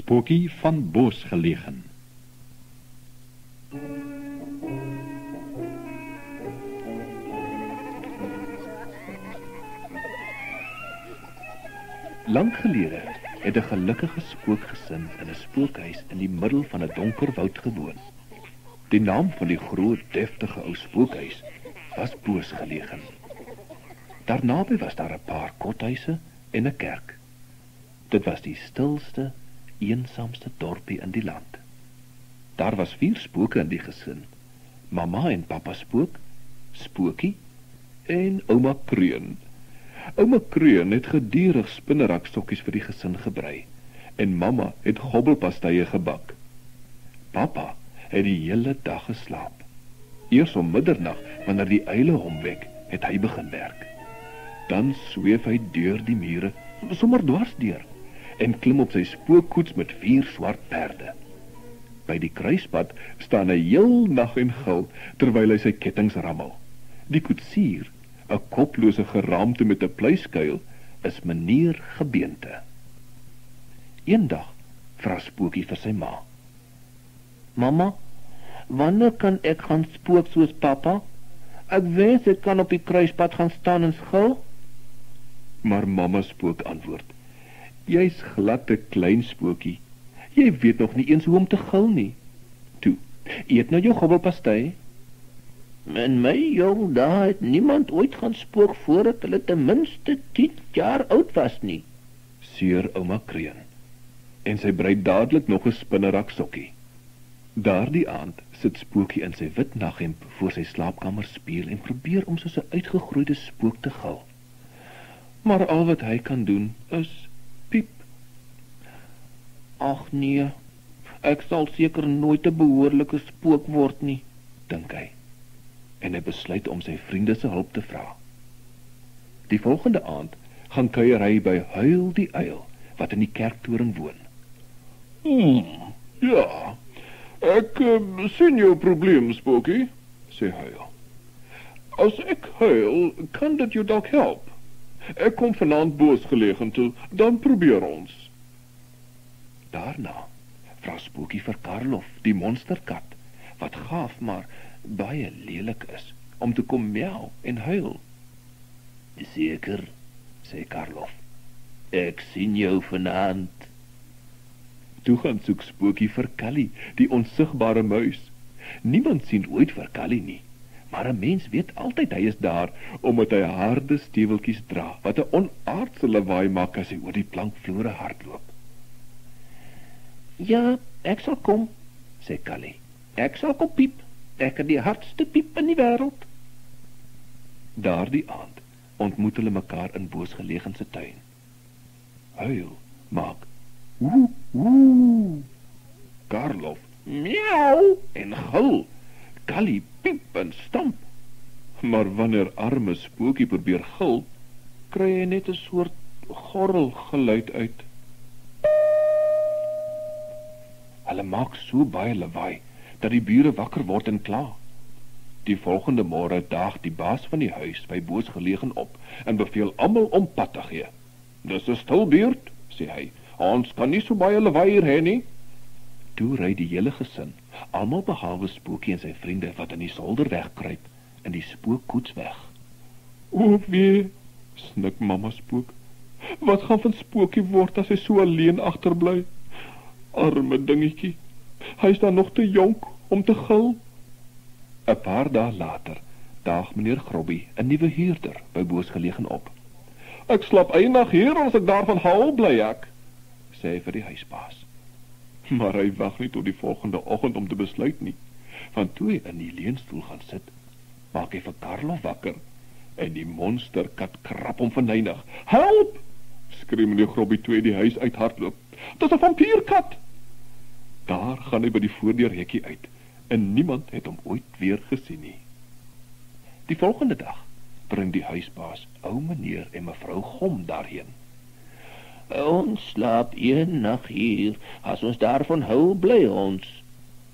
Spookie van Boosgelegen. Lang gelede het 'n gelukkige spookgesin in 'n spookhuis in die middel van 'n donker woud gewoon. Die naam van die groot, deftige ou spookhuis was Boosgelegen. Daarnaby was daar 'n paar kothuise en 'n kerk. Dit was die stilste, eensaamste dorpie in die land. Daar was 4 spooke in die gesin. Mamma en pappa spook, Spookie en ouma Kreun. Ouma Kreun het gedurig spinneraksokkies vir die gesin gebrei en mamma het gobbelpastye gebak. Pappa het die hele dag geslaap. Eers om middernag, wanneer die uile hom wek, het hy begin werk. Dan sweef hy deur die mure, sommer dwars deur, en klim op sy spookkoets met 4 swart perde. By die kruispad staan hy heel nag en gil, terwyl hy sy kettings rammel. Die koetsier, 'n koplose geraamte met 'n pluiskuil, is meneer Gebeente. Eendag vra Spookie vir sy ma: "Mamma, wanneer kan ek gaan spook soos pappa? Ek wens ek kan op die kruispad gaan staan en schil." Maar mamma spook antwoord: "Jy's glad te klein, Spookie. Jy weet nog nie eens hoe om te gil nie. Toe, eet nou jou gobbelpastei." "In my jong dae het niemand ooit gaan spook voordat hulle ten minste 10 jaar oud was nie," seur ouma Kreun. En sy brei dadelik nog 'n spinneraksokkie. Daardie aand sit Spookie in sy wit naghemp voor sy slaapkamer spieël en probeer om soos 'n uitgegroeide spook te gil. Maar al wat hy kan doen is piep. "Ag nee, ek sal seker nooit 'n behoorlike spook word nie," dink hy. En hy besluit om sy vriende se hulp te vra. Die volgende aand gaan kuier hy by Huil die uil, wat in die kerktoring woon. "Ja, ek sien jou probleem, Spookie," sê Huil. "As ek huil, kan dit jou dalk help. Ek kom vanaand Boosgelegen toe, dan probeer ons." Daarna vra Spookie vir Karlof, die monsterkat, wat gaaf maar baie lelik is, om te kom miau en huil. "Seker," sê Karlof, "ek sien jou vanaand." Toe gaan soek Spookie vir Callie, die onsigbare muis. Niemand sien ooit vir Callie nie, maar 'n mens weet altyd hy is daar, omdat hy harde steweltjies dra, wat 'n onaardse lawaai maak as hy oor die plankvloere hardloop. "Ja, ek sal kom," sê Callie. "Ek sal kom piep. Ek het die hardste piep in die wêreld." Daardie aand ontmoet hulle mekaar in Boosgelegen se tuin. Huil maak woe woe. Karlof miau en gil. Callie piep en stamp. Maar wanneer arme Spookie probeer gil, kry hy net 'n soort gorrelgeluid uit. Hulle maak so baie lawaai dat die bure wakker word en kla. Die volgende môre daag die baas van die huis by Boosgelegen op en beveel almal om pad te gee. "Dis 'n stil buurt," sê hy. "Ons kan nie so baie lawaai hier hê nie." Toe ry die hele gesin, almal behalwe Spookie en sy vriende wat in die solder wegkruip, in die spookkoets weg. "O wee," snik mamma Spook. "Wat gaan van Spookie word as hy so alleen agterbly? Arme dingetjie. Hy's dan nog te jonk om te gil." 'n Paar dae later daag meneer Grobbie, 'n nuwe huurder, by Boosgelegen op. "Ek slaap eendag hier as ek daarvan hou, bly ek," sê hy vir die huisbaas. Maar hy wag nie tot die volgende oggend om te besluit nie, want toe hy in die leunstoel gaan sit, maak hy vir Karlof wakker, en die monsterkat krap hom verneig. "Help!" skree meneer Grobbie toe hy die huis uithardloop. "Dis 'n vampierkat!" Daar gaan hy by die voordeurhekkie uit, en niemand het hom ooit weer gesien nie. Die volgende dag bring die huisbaas ou meneer en mevrou Gom daarheen. "Ons slaap een nag hier, as ons daarvan hou, bly ons,"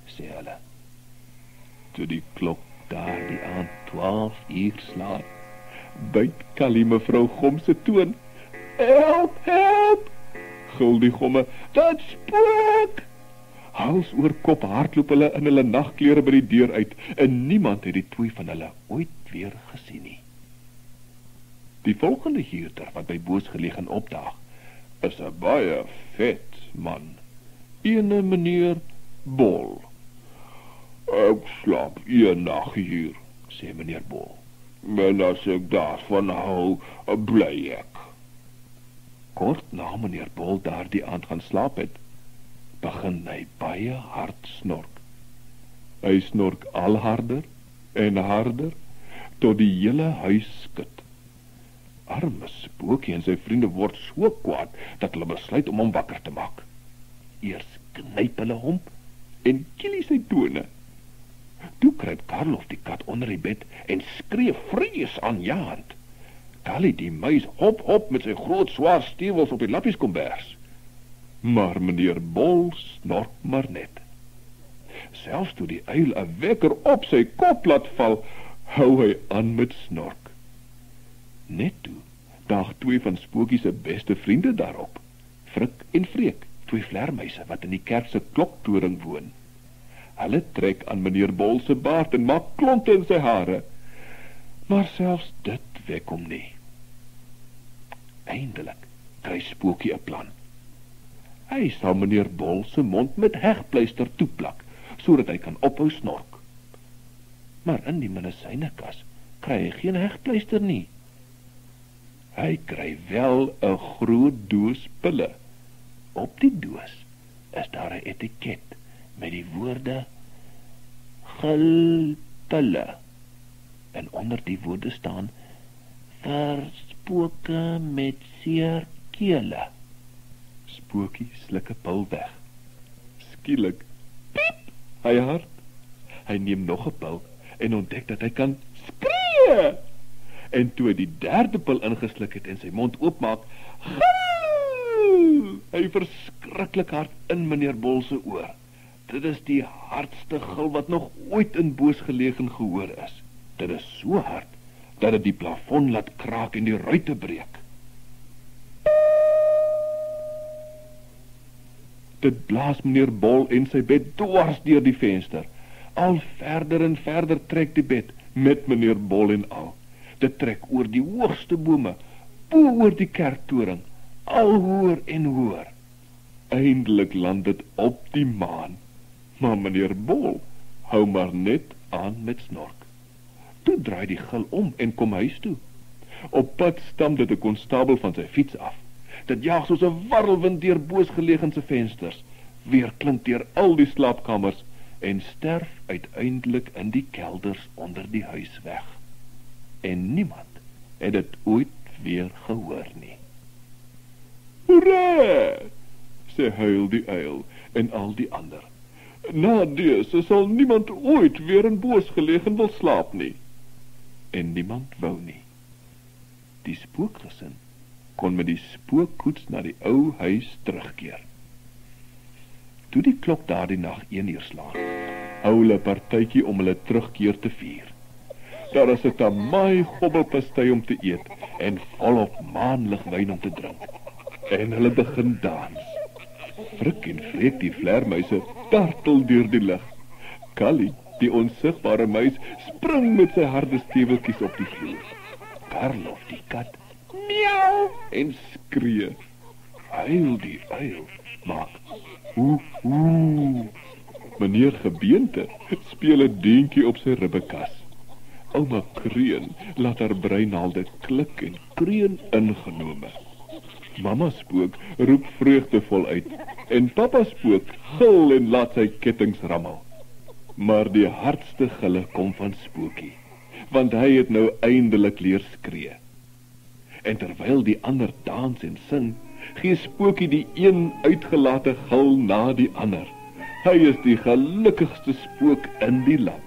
sê hulle. Toe die klok daardie aand 12 uur slaap, byt Callie mevrou Gom se toon. "Help, help!" gil die gomme, "Dat spook!" Hals oor kop hardloop hulle in hulle nagklere by die deur uit, en niemand het die twee van hulle ooit weer gesien nie. Die volgende huurder wat by Boosgelegen opdaag, is 'n baie vet man, ene meneer Bol. "Ek slaap een nag hier," sê meneer Bol. "En as ek daarvan hou, bly ek." Kort na meneer Bol daardie aand gaan slaap het, begin hy baie hard snork. Hy snork al harder en harder, tot die hele huis skud. Arme Spookie en sy vriende word so kwaad, dat hulle besluit om hom wakker te maak. Eers knyp hulle hom, en kiel sy tone. Toe kruip Karlof die kat onder die bed, en skree vreesaanjaend. Kali die muis hop hop met sy groot swaar stewels op die lappieskombers. Maar meneer Bol snork maar net. Selfs toe die uil 'n wekker op sy kop laat val, hou hy aan met snork. Net toe daag twee van Spookie se beste vriende daarop, Frik en Freek, twee vlermuise wat in die kerk se kloktoring woon. Hulle trek aan meneer Bol se baard en maak klonte in sy hare, maar selfs dit wek hom nie. Eindelik kry Spookie 'n plan. Hy sal meneer Bol se mond met hegpleister toeplak, sodat hy kan ophou snork. Maar in die medisynekas kry hy geen hegpleister nie. Hy kry wel 'n groot doos pille. Op die doos is daar 'n etiket met die woorde "Gilpille", en onder die woorde staan "vir spooke met seer kele". Spookie sluk 'n pil weg. Skielik, piep, hy hard. Hy neem nog 'n pil en ontdek dat hy kan skree. En toe hy die derde pil ingesluk het en sy mond oopmaak, gil hy verskriklik hard in meneer Bol se oor. Dit is die hardste gil wat nog ooit in Boosgelegen gehoor is. Dit is so hard, dat dit die plafon laat kraak en die ruite breek. Dit blaas meneer Bol en sy bed dwars deur die venster. Al verder en verder trek die bed, met meneer Bol en al. Dit trek oor die hoogste bome, bo oor die kerktoring, al hoër en hoër. Eindelik land dit op die maan, maar meneer Bol hou maar net aan met snork. Toe draai die gil om en kom huis toe. Op pad stamp dit 'n konstabel van sy fiets af. Dit jaag soos 'n warrelwind deur Boosgelegen se vensters, weer klink deur al die slaapkamers en sterf uiteindelik in die kelders onder die huis weg. En niemand het dit ooit weer gehoor nie. "Hoera!" sê huil die uil en al die ander. "Na dese sal niemand ooit weer in Boosgelegen wil slaap nie." En niemand wou nie. Die spookgesin kon met die spookkoets na die ou huis terugkeer. Toe die klok daardie nag 1 uur slaan, hou hulle 'n partytjie om hulle terugkeer te vier. Daar is 'n tamaai gobbelpastei om te eet en volop maanlig wyn om te drink. En hulle begin dans. Frik en Freek die vlermuise dartel deur die lug. Kali, die onsigbare muis, spring met sy harde steweltjies op die vloer. Karlof die kat, miauw, en skree. Huil die uil, maak hoe. Meneer Gebeente speel 'n deentjie op sy ribbekas. Ouma Kreun laat haar breinaalde klik en kreun ingenome. Mama Spook roep vreugdevol uit en Papa Spook gil en laat sy kettinge rammel. Maar die hardste gille kom van Spookie, want hy het nou eindelik leer skree. En terwyl die ander dans en sing, gee Spookie die een uitgelate gil na die ander. Hy is die gelukkigste spook in die land.